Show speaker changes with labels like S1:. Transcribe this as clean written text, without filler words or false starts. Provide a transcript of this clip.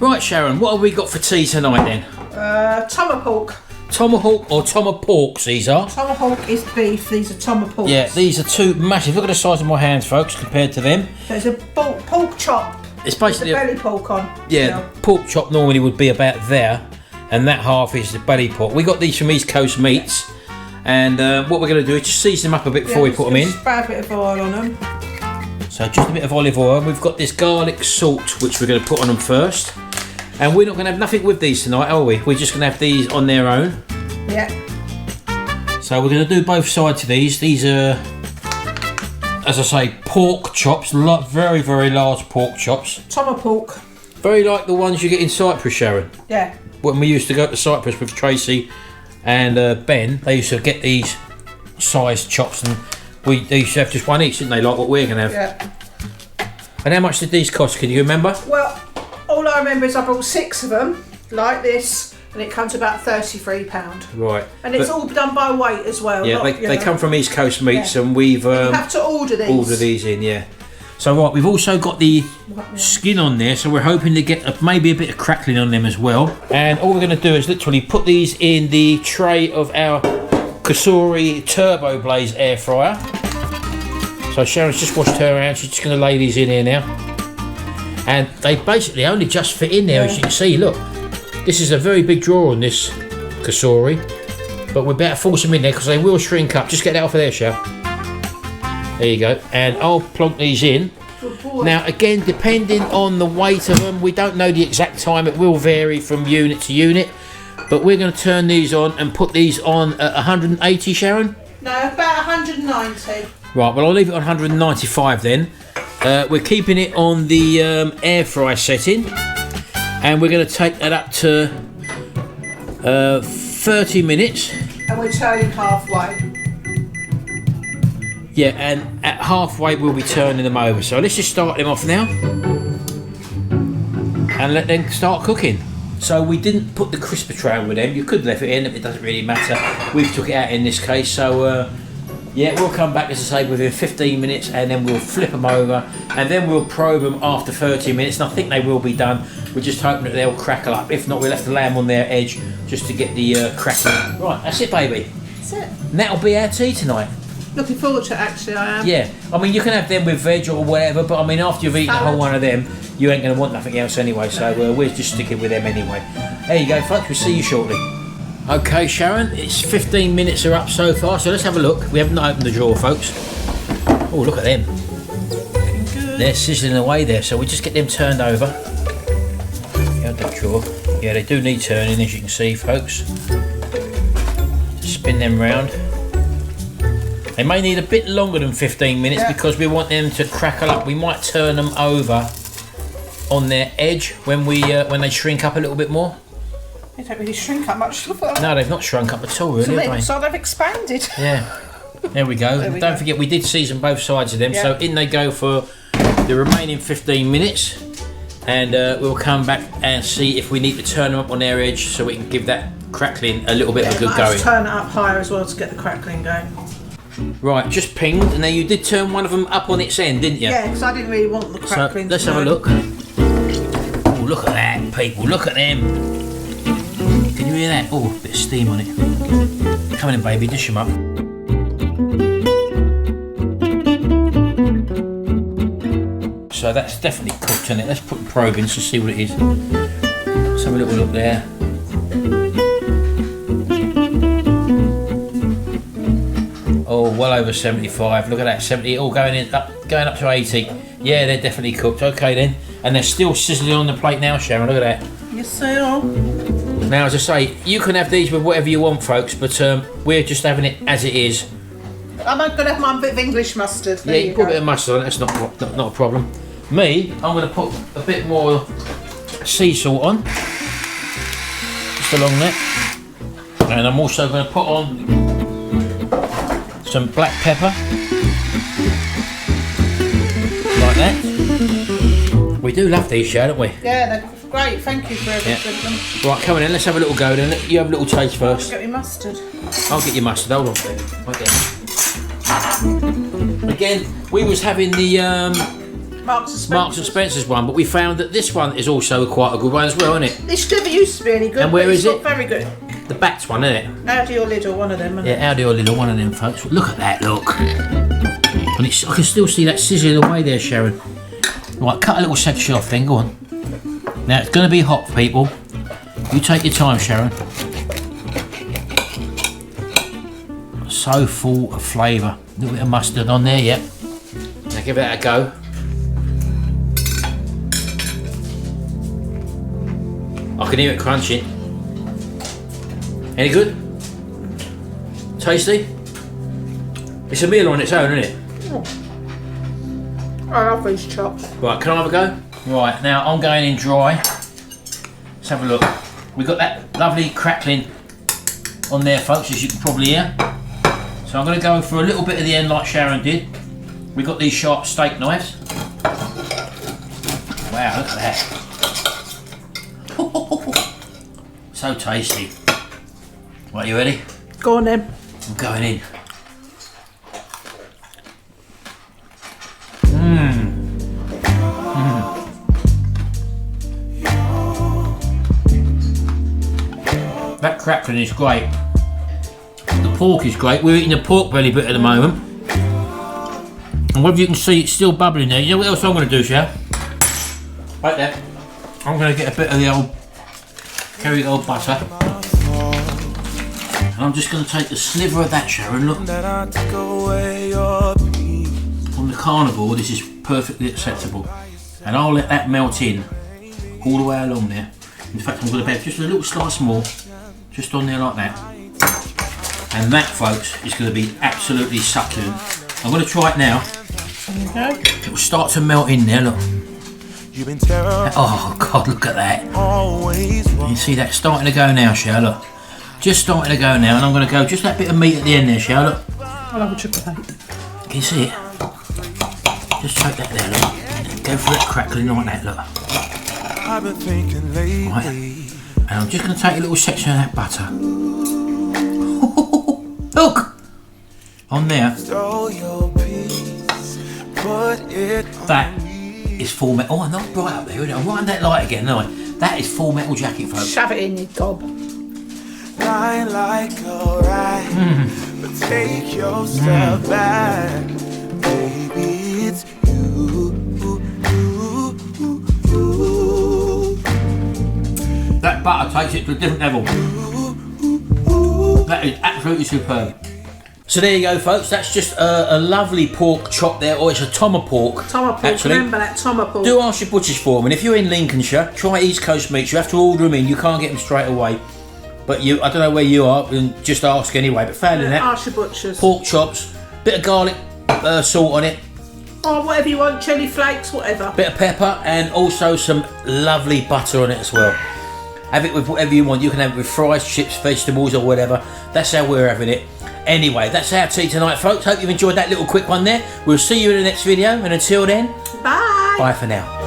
S1: Right, Sharon, what have we got for tea tonight then?
S2: Tomapork.
S1: Tomahawk or Tomaporks these are?
S2: Tomahawk is beef, these are tomahawks.
S1: Yeah, these are two massive. Look at the size of my hands, folks, compared to them.
S2: There's a pork chop.
S1: It's basically
S2: with the belly pork on.
S1: Yeah, the pork chop normally would be about there, and that half is the belly pork. We got these from East Coast Meats, and what we're going to do is just season them up a bit before we put them in.
S2: Spray a bit of oil on them.
S1: So just a bit of olive oil. We've got this garlic salt, which we're going to put on them first. And we're not going to have nothing with these tonight, are we? We're just going to have these on their own.
S2: Yeah.
S1: So we're going to do both sides of these. These are, as I say, pork chops. Very, very large pork chops.
S2: Tomapork.
S1: Very like the ones you get in Cyprus, Sharon.
S2: Yeah.
S1: When we used to go to Cyprus with Tracy and Ben, they used to get these sized chops, and they used to have just one each, didn't they? Like what we're going to have.
S2: Yeah.
S1: And how much did these cost? Can you remember?
S2: Well, all I remember is I bought 6 of them, like this, and it comes to about £33.
S1: Right.
S2: And it's all done by weight as well.
S1: Yeah, they come from East Coast Meats, and we've
S2: you have to order these.
S1: Order these in, yeah. So right, we've also got the skin on there, so we're hoping to get maybe a bit of crackling on them as well. And all we're going to do is literally put these in the tray of our Kasuri Turbo Blaze air fryer. So Sharon's just washed her hands. She's just going to lay these in here now. And they basically only just fit in there, as you can see. Look, this is a very big drawer on this Kasuri, but we better force them in there because they will shrink up. Just get that off of there, Shell. There you go. And I'll plonk these in. Now, again, depending on the weight of them, we don't know the exact time. It will vary from unit to unit, but we're going to turn these on and put these on at 180, Sharon?
S2: No, about 190.
S1: Right, well, I'll leave it on 195 then. We're keeping it on the air fry setting, and we're going to take that up to 30 minutes.
S2: And we're turning halfway.
S1: Yeah, and at halfway we'll be turning them over. So let's just start them off now and let them start cooking. So we didn't put the crisper tray on with them. You could leave it in, it doesn't really matter. We've took it out in this case, so yeah, we'll come back, as I say, within 15 minutes, and then we'll flip them over, and then we'll probe them after 30 minutes, and I think they will be done. We're just hoping that they'll crackle up. If not, we'll have to lay them on their edge just to get the crackling. Right, that's it, baby.
S2: That's it.
S1: And that'll be our tea tonight.
S2: Looking forward to it, actually, I am.
S1: Yeah, I mean, you can have them with veg or whatever, but I mean, after you've eaten a whole one of them, you ain't going to want nothing else anyway, so we're just sticking with them anyway. There you go, folks, we'll see you shortly. Okay, Sharon, it's 15 minutes are up so far, so let's have a look. We haven't opened the drawer, folks. Oh, look at them.
S2: Looking good.
S1: They're sizzling away there, so we just get them turned over. Out that drawer. Yeah, they do need turning, as you can see, folks. Just spin them round. They may need a bit longer than 15 minutes because we want them to crackle up. We might turn them over on their edge when they shrink up a little bit more.
S2: They don't really shrink up much.
S1: No, they've not shrunk up at all, really, have they?
S2: So they've expanded.
S1: Yeah. There we go. Don't forget, we did season both sides of them, so in they go for the remaining 15 minutes, and we'll come back and see if we need to turn them up on their edge so we can give that crackling a little bit of a good going.
S2: Turn it up higher as well to get the crackling going.
S1: Right, just pinged, and now you did turn one of them up on its end, didn't you?
S2: Yeah, because I didn't really want the crackling.
S1: So let's have a look. Oh, look at that, people! Look at them. Can you hear that? Oh, a bit of steam on it. Come in, baby, dish them up. So that's definitely cooked, isn't it? Let's put the probe in to see what it is. Let's have a little look there. Oh, well over 75. Look at that, 70. Oh, going up to 80. Yeah, they're definitely cooked. Okay then, and they're still sizzling on the plate now, Sharon. Look at that.
S2: Yes, they are.
S1: Now, as I say, you can have these with whatever you want, folks, but we're just having it as it is.
S2: I'm going to have my bit of English mustard.
S1: Yeah, you put a bit of mustard on it. That's not a problem. Me, I'm going to put a bit more sea salt on, just along there, and I'm also going to put on some black pepper, like that. We do love these, don't we?
S2: Yeah, they're great. Thank you for everything.
S1: Yeah. Right, come on then, let's have a little go then. You have a little taste first.
S2: Get your mustard.
S1: I'll get your mustard, hold on. Okay. Again, we was having the
S2: Marks and Spencer's.
S1: Marks and Spencer's one, but we found that this one is also quite a good one as well, isn't it?
S2: This never used to be any good.
S1: And where is it?
S2: Very good.
S1: The Bats one, isn't it?
S2: Aldi or Lidl, one of them. Isn't
S1: Yeah, Aldi or Lidl, one of them, folks. Look at that, look. And it's, I can still see that sizzling away there, Sharon. Right, cut a little section off then, go on. Now, it's going to be hot, people. You take your time, Sharon. So full of flavour. A little bit of mustard on there, yep. Now give that a go. I can hear it crunching. Any good? Tasty? It's a meal on its own, isn't it?
S2: I love these chops.
S1: Right, can I have a go? Right, now I'm going in dry. Let's have a look. We've got that lovely crackling on there, folks, as you can probably hear. So I'm going to go for a little bit of the end like Sharon did. We've got these sharp steak knives. Wow, look at that. So tasty. Right, you ready?
S2: Go on then.
S1: I'm going in. That crackling is great. The pork is great. We're eating the pork belly bit at the moment. And whether you can see it's still bubbling there. You know what else I'm going to do, Shell? Right there. I'm going to get a bit of the old Kerry old butter. And I'm just going to take a sliver of that, Sharon. Look. On the carnivore, this is perfectly acceptable. And I'll let that melt in all the way along there. In fact, I'm going to have just a little slice more, just on there like that. And that, folks, is going to be absolutely succulent. I'm going to try it now.
S2: Okay.
S1: It will start to melt in there, look. Oh, God, look at that. You can see that starting to go now, Shell, look. Just starting to go now, and I'm going to go just that bit of meat at the end there, Shell, look.
S2: I'll have a triple plate.
S1: Can you see it? Just take that there, look. Go for that crackling like that, look. Right. And I'm just going to take a little section of that butter. Look! On there. That is Full Metal. Oh, I'm not bright up there, isn't it? I'm right on that light again, aren't I? That is Full Metal Jacket, folks.
S2: Shove it in, you gob.
S3: But take your step back. Baby, it's you.
S1: That butter takes it to a different level. That is absolutely superb. So there you go, folks. That's just a lovely pork chop there, or it's a Tomapork.
S2: Tomapork,
S1: actually.
S2: remember that Tomapork.
S1: Do ask your butchers for them, and if you're in Lincolnshire, try East Coast meats. You have to order them in. You can't get them straight away. But I don't know where you are, and just ask anyway. But failing that,
S2: ask your butchers.
S1: Pork chops, bit of garlic salt on it.
S2: Or whatever you want, chilli flakes, whatever.
S1: Bit of pepper, and also some lovely butter on it as well. Have it with whatever you want. You can have it with fries, chips, vegetables, or whatever. That's how we're having it. Anyway, that's our tea tonight, folks. Hope you've enjoyed that little quick one there. We'll see you in the next video, and until then,
S2: bye.
S1: Bye for now.